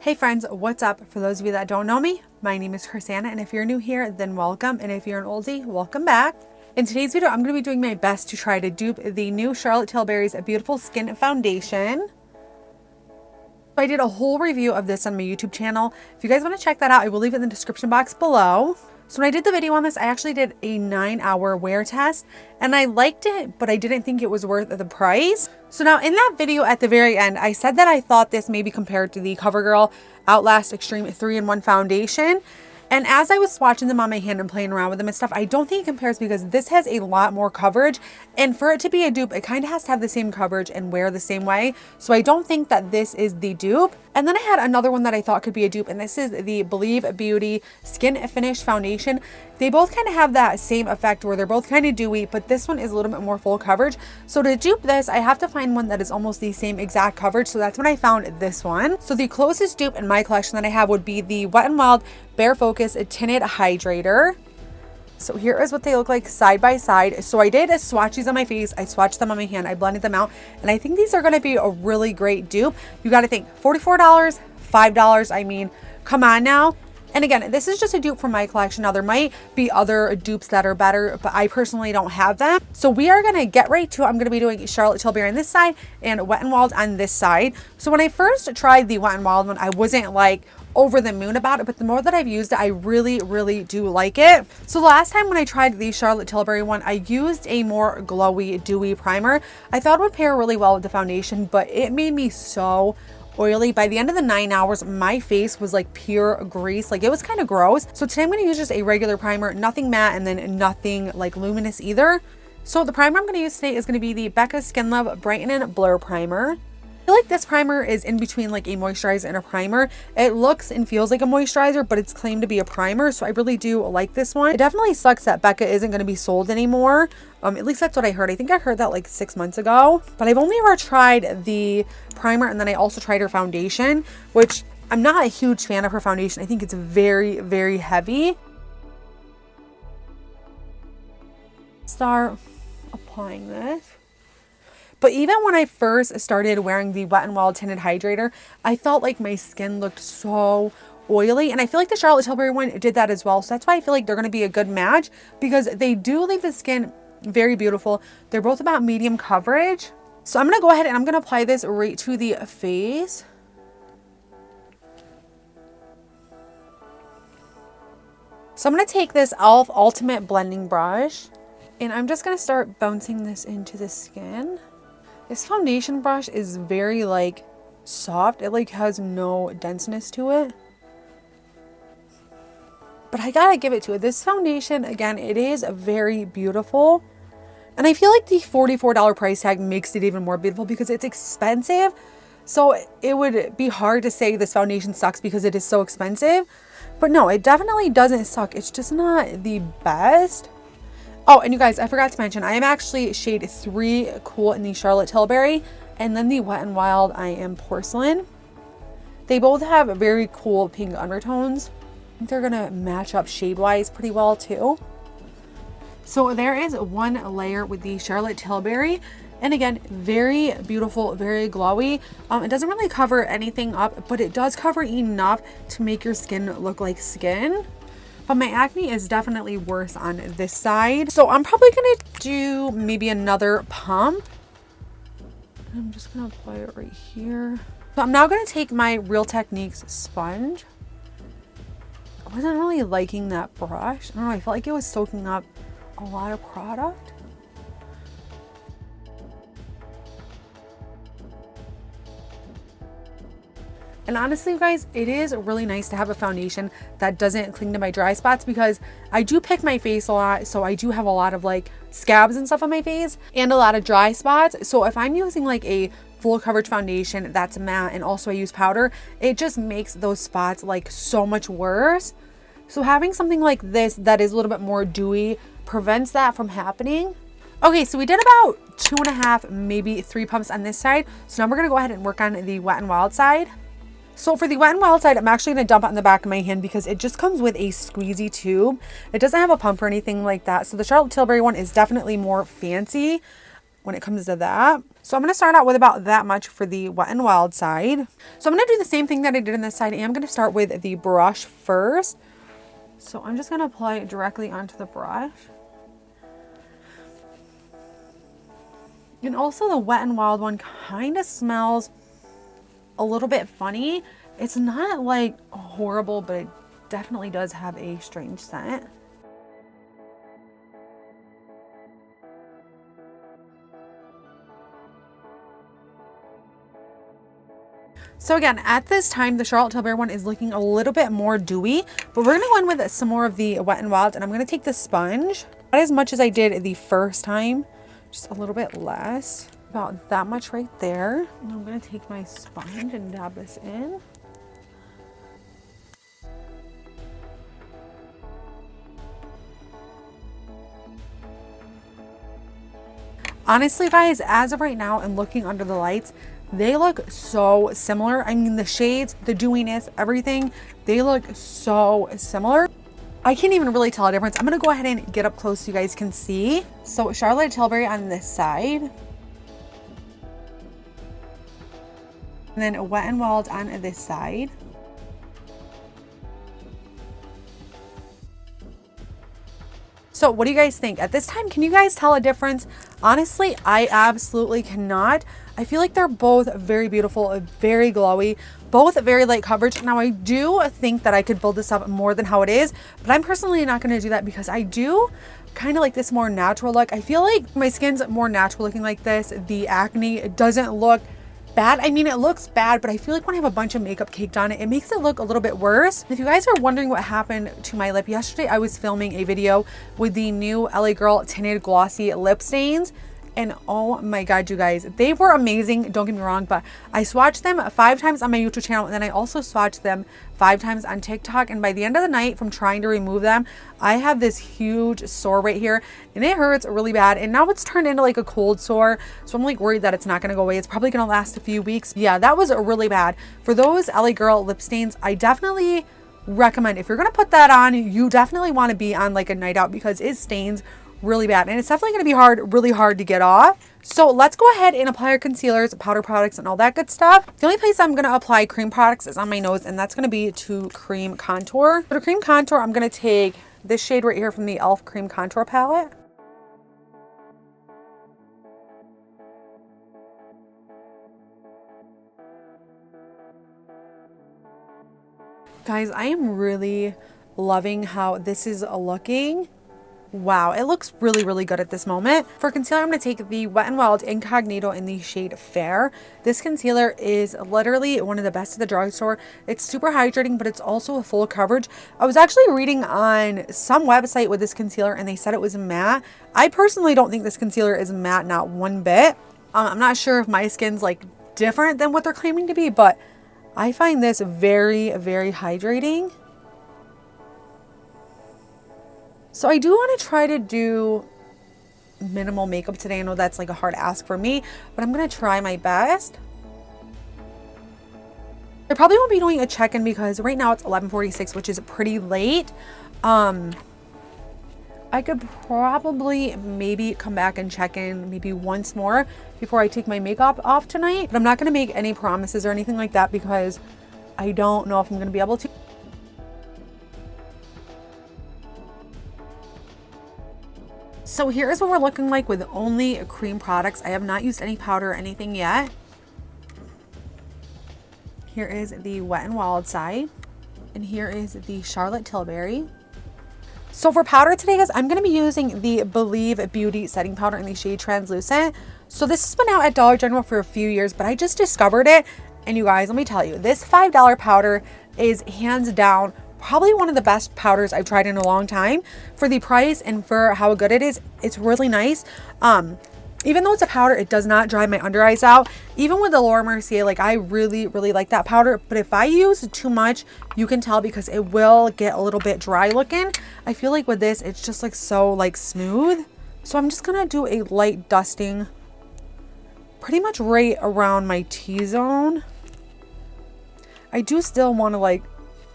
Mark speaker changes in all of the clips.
Speaker 1: Hey friends, what's up? For those of you that don't know me, my name is Crissanna, and if you're new here, then welcome, and if you're an oldie, welcome back. In today's video, I'm going to be doing my best to try to dupe the new Charlotte Tilbury's Beautiful Skin Foundation. I did a whole review of this on my YouTube channel. If you guys want to check that out, I will leave it in the description box below. So when I did the video on this, I actually did a 9-hour wear test, and I liked it, but I didn't think it was worth the price. So now in that video at the very end, I said that I thought this may be compared to the CoverGirl Outlast Extreme 3-in-1 foundation. And as I was swatching them on my hand and playing around with them and stuff, I don't think it compares because this has a lot more coverage. And for it to be a dupe, it kind of has to have the same coverage and wear the same way. So I don't think that this is the dupe. And then I had another one that I thought could be a dupe, and this is the Believe Beauty Skin Finish Foundation. They both kind of have that same effect where they're both kind of dewy, but this one is a little bit more full coverage. So to dupe this, I have to find one that is almost the same exact coverage. So that's when I found this one. So the closest dupe in my collection that I have would be the Wet n Wild Bare Focus Tinted Hydrator. So here is what they look like side by side. So I did swatch these on my face, I swatched them on my hand, I blended them out, and I think these are going to be a really great dupe. You got to think $44, $5, I mean, come on now. And again, this is just a dupe from my collection. Now there might be other dupes that are better, but I personally don't have them. So we are going to get right to it. I'm going to be doing Charlotte Tilbury on this side and Wet n Wild on this side. So when I first tried the Wet n Wild one, I wasn't like over the moon about it, but the more that I've used it, I really do like it. So the last time when I tried the Charlotte Tilbury one, I used a more glowy, dewy primer. I thought it would pair really well with the foundation, but it made me so oily. By the end of the 9 hours, my face was like pure grease. Like, it was kind of gross. So today I'm going to use just a regular primer, nothing matte and then nothing like luminous either. So the primer I'm going to use today is going to be the Becca Skin Love Brighten and Blur Primer. I feel like this primer is in between like a moisturizer and a primer. It looks and feels like a moisturizer, but it's claimed to be a primer, so I really do like this one. It definitely sucks that Becca isn't going to be sold anymore. At least that's what I heard. I think I heard that like 6 months ago. But I've only ever tried the primer, and then I also tried her foundation, which I'm not a huge fan of her foundation. I think it's very heavy. Start applying this. But even when I first started wearing the Wet n Wild Tinted Hydrator, I felt like my skin looked so oily. And I feel like the Charlotte Tilbury one did that as well. So that's why I feel like they're going to be a good match, because they do leave the skin very beautiful. They're both about medium coverage. So I'm going to go ahead and I'm going to apply this right to the face. So I'm going to take this e.l.f. Ultimate Blending Brush, and I'm just going to start bouncing this into the skin. This foundation brush is very like soft. It like has no denseness to it. But I gotta give it to it. This foundation, again, it is very beautiful. And I feel like the $44 price tag makes it even more beautiful because it's expensive. So it would be hard to say this foundation sucks because it is so expensive. But no, it definitely doesn't suck. It's just not the best. Oh, and you guys, I forgot to mention, I am actually shade 3 Cool in the Charlotte Tilbury, and then the Wet n Wild, I am Porcelain. They both have very cool pink undertones. I think they're gonna match up shade-wise pretty well too. So there is one layer with the Charlotte Tilbury, and again, very beautiful, very glowy. It doesn't really cover anything up, but it does cover enough to make your skin look like skin. But my acne is definitely worse on this side. So I'm probably going to do maybe another pump. I'm just going to apply it right here. So I'm now going to take my Real Techniques sponge. I wasn't really liking that brush. I don't know, I felt like it was soaking up a lot of product. And honestly, you guys, it is really nice to have a foundation that doesn't cling to my dry spots, because I do pick my face a lot. So I do have a lot of like scabs and stuff on my face and a lot of dry spots. So if I'm using like a full coverage foundation that's matte and also I use powder, it just makes those spots like so much worse. So having something like this that is a little bit more dewy prevents that from happening. Okay, so we did about 2.5, maybe 3 pumps on this side. So now we're going to go ahead and work on the Wet n Wild side. So for the Wet n Wild side, I'm actually going to dump it on the back of my hand because it just comes with a squeezy tube. It doesn't have a pump or anything like that. So the Charlotte Tilbury one is definitely more fancy. when it comes to that. So I'm going to start out with about that much for the Wet n Wild side. So I'm going to do the same thing that I did on this side. And I'm going to start with the brush first. So I'm just going to apply it directly onto the brush. And also the Wet n Wild one kind of smells a little bit funny. It's not like horrible, but it definitely does have a strange scent. So again, at this time, the Charlotte Tilbury one is looking a little bit more dewy, but we're going to go in with some more of the Wet n Wild, and I'm going to take the sponge, not as much as I did the first time, just a little bit less, about that much right there. And I'm going to take my sponge and dab this in. Honestly, guys, as of right now and looking under the lights, they look so similar. I mean, the shades, the dewiness, everything, they look so similar. I can't even really tell a difference. I'm going to go ahead and get up close so you guys can see. So Charlotte Tilbury on this side. And then Wet n Wild on this side. So what do you guys think? At this time, can you guys tell a difference? Honestly, I absolutely cannot. I feel like they're both very beautiful, very glowy, both very light coverage. Now, I do think that I could build this up more than how it is, but I'm personally not going to do that because I do kind of like this more natural look. I feel like my skin's more natural looking like this. The acne doesn't look bad. I mean, it looks bad, but I feel like when I have a bunch of makeup caked on it, it makes it look a little bit worse. If you guys are wondering what happened to my lip, yesterday I was filming a video with the new LA Girl Tinted Glossy Lip Stains. And oh my God, you guys, they were amazing. Don't get me wrong, but I swatched them 5 times on my YouTube channel. And then I also swatched them 5 times on TikTok. And by the end of the night from trying to remove them, I have this huge sore right here and it hurts really bad. And now it's turned into like a cold sore. So I'm like worried that it's not going to go away. It's probably going to last a few weeks. Yeah, that was really bad. For those LA Girl lip stains, I definitely recommend if you're going to put that on, you definitely want to be on like a night out because it stains really bad and it's definitely going to be really hard to get off. So let's go ahead and apply our concealers, powder products, and all that good stuff. The only place I'm going to apply cream products is on my nose, and that's going to be to cream contour. For the cream contour, I'm going to take this shade right here from the e.l.f. cream contour palette. Guys, I am really loving how this is looking. Wow, it looks really, really good at this moment. For concealer, I'm going to take the Wet n Wild Incognito in the shade Fair. This concealer is literally one of the best at the drugstore. It's super hydrating, but it's also a full coverage. I was actually reading on some website with this concealer and they said it was matte. I personally don't think this concealer is matte, not one bit. I'm not sure if my skin's like different than what they're claiming to be, but I find this very, very hydrating. So I do want to try to do minimal makeup today. I know that's like a hard ask for me, but I'm going to try my best. I probably won't be doing a check-in because right now it's 11:46, which is pretty late. I could probably maybe come back and check in maybe once more before I take my makeup off tonight. But I'm not going to make any promises or anything like that because I don't know if I'm going to be able to. So here's what we're looking like with only cream products. I have not used any powder or anything yet. Here is the Wet n Wild side. And here is the Charlotte Tilbury. So for powder today, guys, I'm going to be using the Believe Beauty setting powder in the shade Translucent. So this has been out at Dollar General for a few years, but I just discovered it. And you guys, let me tell you, this $5 powder is hands down probably one of the best powders I've tried in a long time. For the price and for how good it is, it's really nice. Even though it's a powder, it does not dry my under eyes out. Even with the Laura Mercier, like I really, really like that powder. But if I use too much, you can tell because it will get a little bit dry looking. I feel like with this, it's just like so like smooth. So I'm just gonna do a light dusting pretty much right around my T-zone. I do still want to like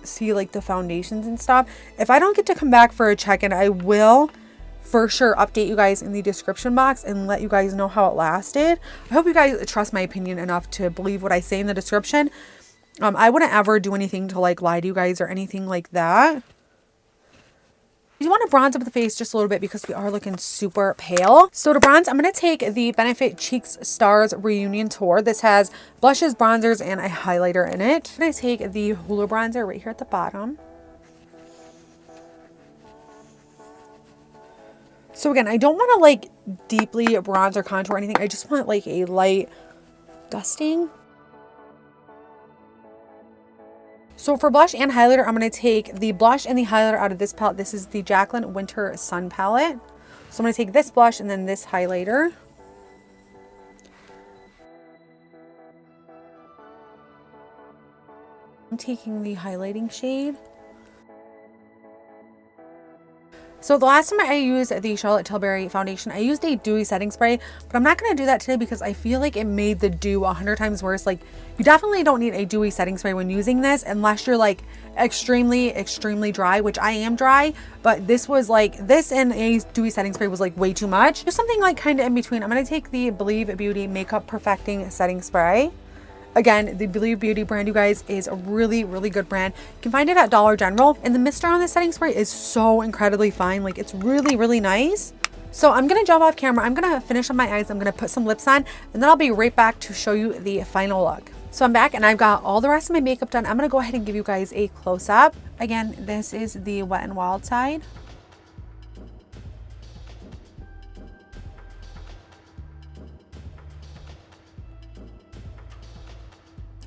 Speaker 1: see like the foundations and stuff. If I don't get to come back for a check-in, I will for sure update you guys in the description box and let you guys know how it lasted. I hope you guys trust my opinion enough to believe what I say in the description. I wouldn't ever do anything to like lie to you guys or anything like that. You want to bronze up the face just a little bit because we are looking super pale. So to bronze, I'm going to take the Benefit Cheeks Stars Reunion Tour. This has blushes, bronzers, and a highlighter in it. I'm going to take the Hoola bronzer right here at the bottom. So again, I don't want to like deeply bronze or contour or anything. I just want like a light dusting. So for blush and highlighter, I'm going to take the blush and the highlighter out of this palette. This is the Jaclyn Winter Sun palette. So I'm going to take this blush and then this highlighter. I'm taking the highlighting shade. So the last time I used the Charlotte Tilbury foundation, I used a dewy setting spray, but I'm not going to do that today because I feel like it made the dew 100 times worse. Like, you definitely don't need a dewy setting spray when using this unless you're like extremely dry, which I am dry, but this was like, this and a dewy setting spray was like way too much. Just something like kind of in between. I'm going to take the Believe Beauty Makeup Perfecting Setting Spray. Again, the Believe Beauty brand, you guys, is a really good brand. You can find it at Dollar General, and the mister on this setting spray is so incredibly fine. Like, it's really nice. So I'm gonna jump off camera. I'm gonna finish on my eyes. I'm gonna put some lips on, and then I'll be right back to show you the final look. So I'm back and I've got all the rest of my makeup done. I'm gonna go ahead and give you guys a close-up. Again, this is the Wet n Wild side.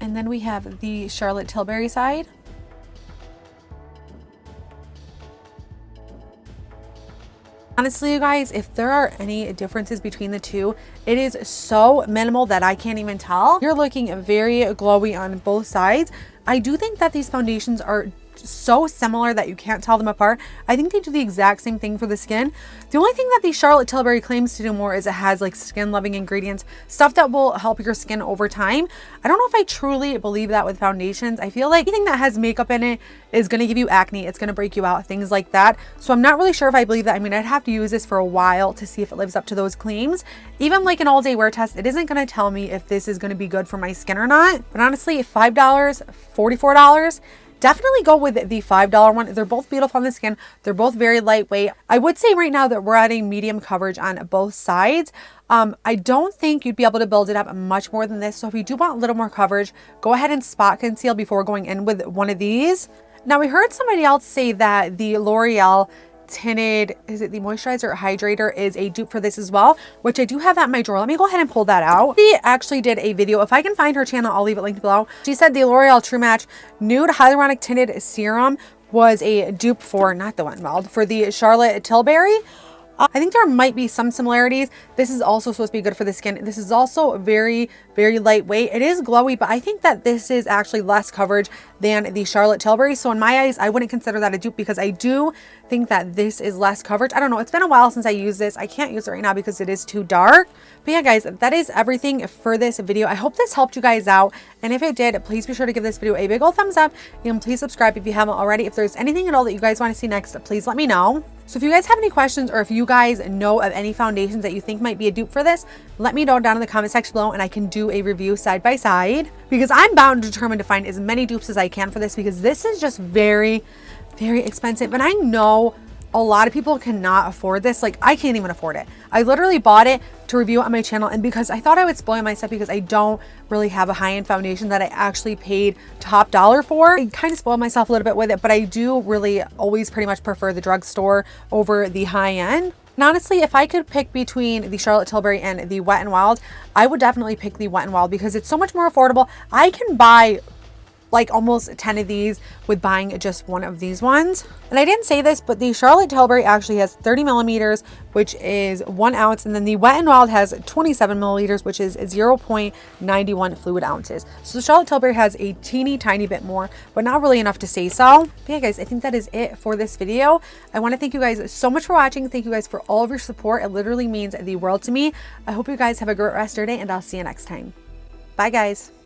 Speaker 1: And then we have the Charlotte Tilbury side. Honestly, you guys, if there are any differences between the two, it is so minimal that I can't even tell. You're looking very glowy on both sides. I do think that these foundations are so similar that you can't tell them apart. I think they do the exact same thing for the skin. The only thing that the Charlotte Tilbury claims to do more is it has like skin loving ingredients, stuff that will help your skin over time. I don't know if I truly believe that with foundations. I feel like anything that has makeup in it is going to give you acne, it's going to break you out, things like that. So I'm not really sure if I believe that. I mean, I'd have to use this for a while to see if it lives up to those claims. Even like an all-day wear test, it isn't going to tell me if this is going to be good for my skin or not. But honestly, $5, $44, definitely go with the $5 one. They're both beautiful on the skin. They're both very lightweight. I would say right now that we're at a medium coverage on both sides. I don't think you'd be able to build it up much more than this. So if you do want a little more coverage, go ahead and spot conceal before going in with one of these. Now, we heard somebody else say that the L'Oreal Tinted, is it the moisturizer or hydrator, is a dupe for this as well, which I do have that in my drawer. Let me go ahead and pull that out. She actually did a video. If I can find her channel, I'll leave it linked below. She said the L'Oreal True Match Nude Hyaluronic Tinted Serum was a dupe for, not the Wet n Wild, for the Charlotte Tilbury. I think there might be some similarities. This is also supposed to be good for the skin. This is also very lightweight. It is glowy, but I think that this is actually less coverage than the Charlotte Tilbury. So in my eyes, I wouldn't consider that a dupe because I do think that this is less coverage. I don't know. It's been a while since I used this. I can't use it right now because it is too dark. But yeah, guys, that is everything for this video. I hope this helped you guys out. And if it did, please be sure to give this video a big old thumbs up. And please subscribe if you haven't already. If there's anything at all that you guys want to see next, please let me know. So if you guys have any questions or if you guys know of any foundations that you think might be a dupe for this, let me know down in the comment section below and I can do a review side by side, because I'm bound and determined to find as many dupes as I can for this, because this is just very expensive. And I know a lot of people cannot afford this. Like, I can't even afford it. I literally bought it to review on my channel, and because I thought I would spoil myself because I don't really have a high-end foundation that I actually paid top dollar for. I kind of spoiled myself a little bit with it, but I do really always pretty much prefer the drugstore over the high-end. And honestly, if I could pick between the Charlotte Tilbury and the Wet n Wild, I would definitely pick the Wet n Wild because it's so much more affordable. I can buy like almost 10 of these with buying just one of these ones. And I didn't say this, but the Charlotte Tilbury actually has 30 millimeters, which is 1 ounce. And then the Wet n Wild has 27 milliliters, which is 0.91 fluid ounces. So the Charlotte Tilbury has a teeny tiny bit more, but not really enough to say so. But yeah, guys, I think that is it for this video. I want to thank you guys so much for watching. Thank you guys for all of your support. It literally means the world to me. I hope you guys have a great rest of your day, and I'll see you next time. Bye, guys.